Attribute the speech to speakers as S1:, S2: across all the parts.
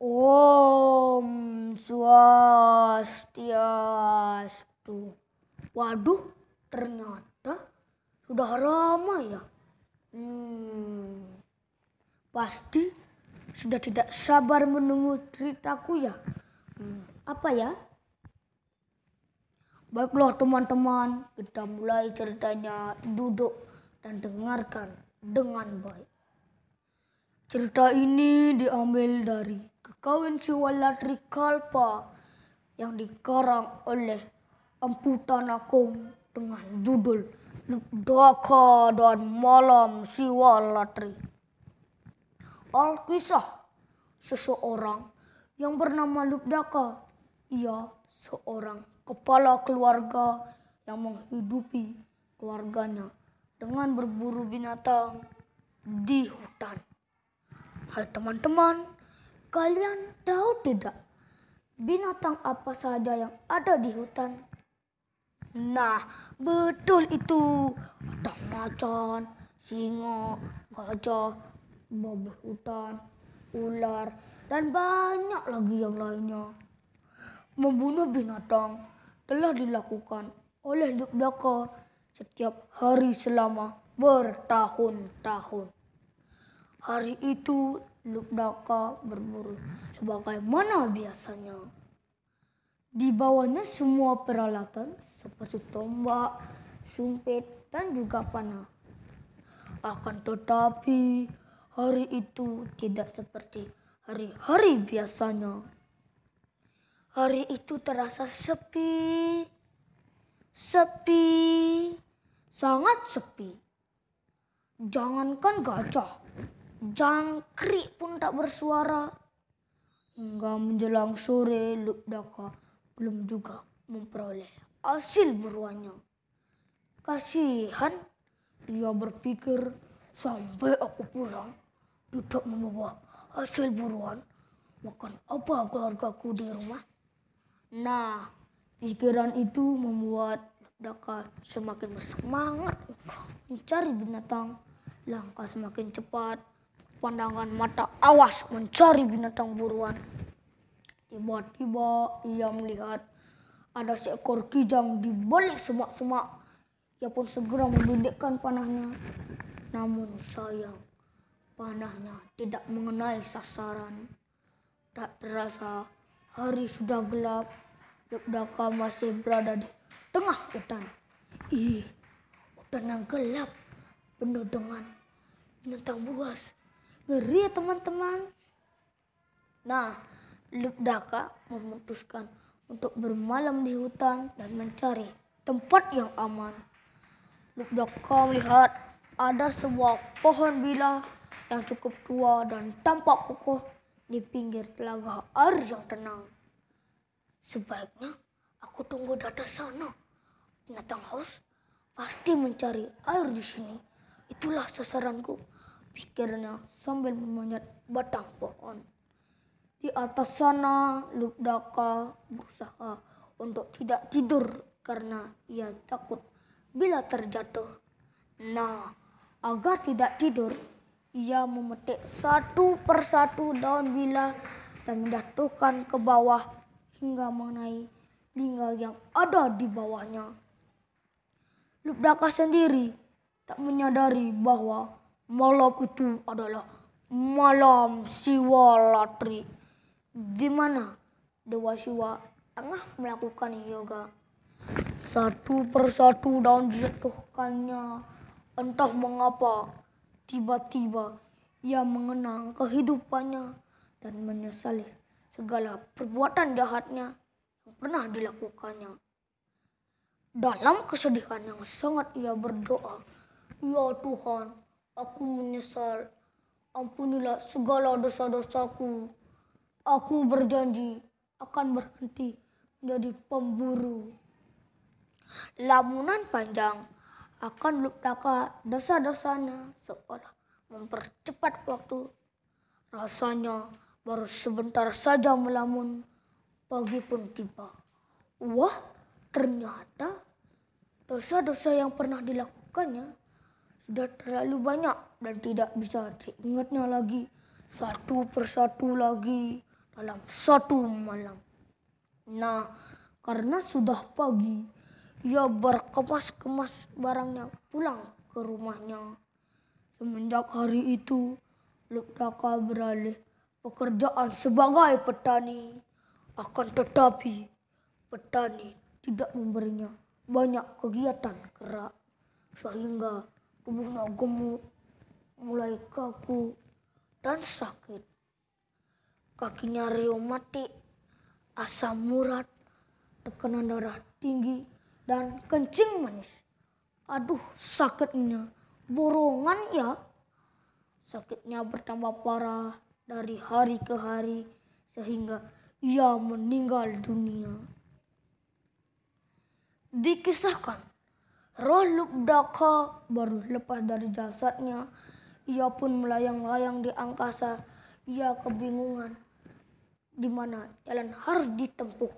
S1: Om Swastiastu. Waduh, ternyata sudah ramai ya. Pasti sudah tidak sabar menunggu ceritaku ya. Apa ya? Baiklah teman-teman, kita mulai ceritanya. Duduk dan dengarkan dengan baik. Cerita ini diambil dari Kekawin Siwalatri Kalpa yang dikarang oleh Empu Tanakung dengan judul Lubdaka dan Malam Siwalatri. Alkisah seseorang yang bernama Lubdaka. Ia seorang kepala keluarga yang menghidupi keluarganya dengan berburu binatang di hutan. Hai teman-teman, kalian tahu tidak binatang apa saja yang ada di hutan? Nah, betul itu. Ada macan, singa, gajah, babi hutan, ular, dan banyak lagi yang lainnya. Membunuh binatang telah dilakukan oleh Lubdaka setiap hari selama bertahun-tahun. Hari itu Lubdaka berburu sebagaimana biasanya. Dibawanya semua peralatan seperti tombak, sumpit, dan juga panah. Akan tetapi hari itu tidak seperti hari-hari biasanya. Hari itu terasa sepi, sangat sepi. Jangankan gajah, jangkrik pun tak bersuara. Hingga menjelang sore, Lubdaka belum juga memperoleh hasil buruannya. Kasihan, dia berpikir, sampai aku pulang tidak membawa hasil buruan, makan apa keluargaku di rumah? Nah, pikiran itu membuat Lubdaka semakin bersemangat mencari binatang. Langkah semakin cepat, pandangan mata awas mencari binatang buruan. Tiba-tiba ia melihat ada seekor kijang di balik semak-semak. Ia pun segera membidikkan panahnya. Namun sayang, panahnya tidak mengenai sasaran. Tak terasa hari sudah gelap. Lubdaka masih berada di tengah hutan. Hutan yang gelap penuh dengan binatang buas. Ngeri ya teman-teman. Nah, Lubdaka memutuskan untuk bermalam di hutan dan mencari tempat yang aman. Lubdaka melihat ada sebuah pohon bila yang cukup tua dan tampak kokoh di pinggir telaga air yang tenang. Sebaiknya aku tunggu di atas sana. Binatang haus pasti mencari air di sini. Itulah sasaranku, pikirnya sambil memanjat batang pohon. Di atas sana, Lubdaka berusaha untuk tidak tidur karena ia takut bila terjatuh. Nah, agar tidak tidur, ia memetik satu persatu daun bila dan menjatuhkan ke bawah hingga mengenai lingga yang ada di bawahnya. Lubdaka sendiri tak menyadari bahwa malam itu adalah malam Siwalatri, di mana Dewa Siwa tengah melakukan yoga. Satu persatu daun dijatuhkannya. Entah mengapa, tiba-tiba ia mengenang kehidupannya dan menyesali segala perbuatan jahatnya yang pernah dilakukannya. Dalam kesedihan yang sangat ia berdoa, "Ya Tuhan, aku menyesal. Ampunilah segala dosa-dosaku. Aku berjanji akan berhenti menjadi pemburu." Lamunan panjang akan Lubdaka dosa-dosanya seolah mempercepat waktu. Rasanya baru sebentar saja melamun, pagi pun tiba. Wah, ternyata dosa-dosa yang pernah dilakukannya sudah terlalu banyak dan tidak bisa diingatnya lagi. Satu persatu lagi dalam satu malam. Nah, karena sudah pagi, ia berkemas-kemas barangnya pulang ke rumahnya. Semenjak hari itu, Lubdaka beralih pekerjaan sebagai petani. Akan tetapi, petani tidak memberinya banyak kegiatan gerak, sehingga tubuhnya gemuk, mulai kaku dan sakit. Kakinya reumatik, asam urat, tekanan darah tinggi, dan kencing manis. Aduh, sakitnya borongan ya. Sakitnya bertambah parah dari hari ke hari sehingga ia meninggal dunia. Dikisahkan, roh Lubdaka baru lepas dari jasadnya. Ia pun melayang-layang di angkasa. Ia kebingungan di mana jalan harus ditempuh.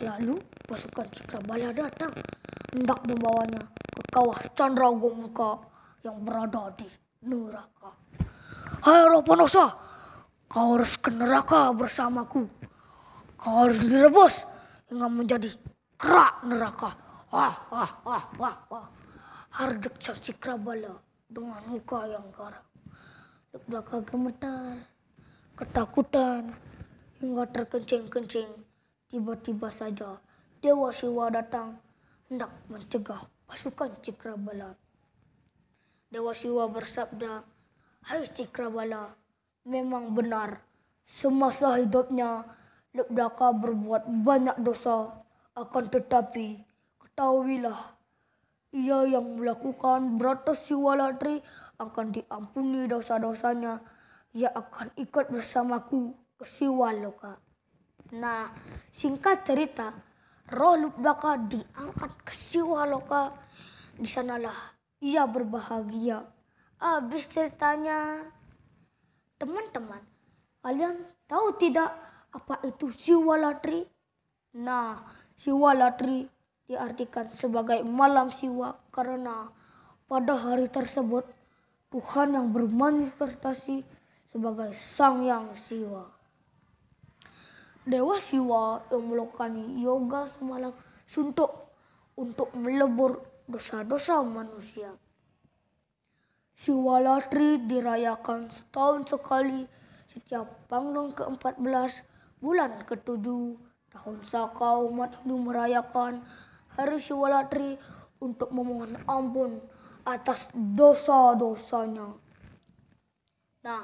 S1: Lalu pasukan Cakrawala datang hendak membawanya ke kawah Candragomka yang berada di neraka. Hai roh pendosa, kau harus ke neraka bersamaku. Kau harus direbus hingga menjadi kerak neraka. Wah, wah, wah, wah, wah. Hardik sang Cakrawala dengan muka yang garang. Lubdaka gemetar, ketakutan, hingga terkencing-kencing. Tiba-tiba saja Dewa Siwa datang hendak mencegah pasukan Cakrawala. Dewa Siwa bersabda, "Hai Cakrawala, memang benar semasa hidupnya Lubdaka berbuat banyak dosa. Akan tetapi ketahuilah, ia yang melakukan Brata Siwalatri akan diampuni dosa-dosanya. Ia akan ikut bersamaku ke Siwaloka." Nah, singkat cerita, roh Lubdaka diangkat ke Siwaloka. Di sanalah ia berbahagia. Habis ceritanya. Teman-teman, kalian tahu tidak apa itu Siwalatri? Nah, Siwalatri diartikan sebagai malam Siwa karena pada hari tersebut Tuhan yang bermanifestasi sebagai Sang Yang Siwa. Dewa Siwa yang melakukan yoga semalam suntuk untuk melebur dosa-dosa manusia. Siwalatri dirayakan setahun sekali setiap Panglung ke-14 bulan ke-7 tahun Saka. Umat Hindu merayakan hari Siwalatri untuk memohon ampun atas dosa-dosanya. Nah,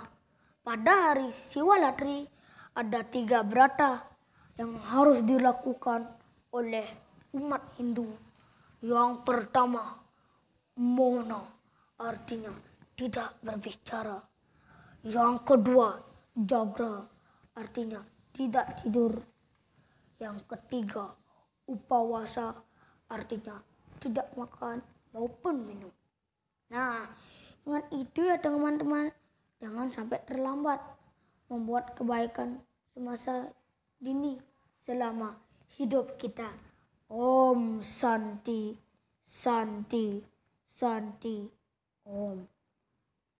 S1: pada hari Siwalatri ada 3 brata yang harus dilakukan oleh umat Hindu. Yang pertama, Mona, artinya tidak berbicara. Yang kedua, Jagra, artinya tidak tidur. Yang ketiga, Upawasa, artinya tidak makan maupun minum. Nah, dengan itu ya teman-teman, jangan sampai terlambat membuat kebaikan semasa dini selama hidup kita. Om Santi, Santi, Santi, Om.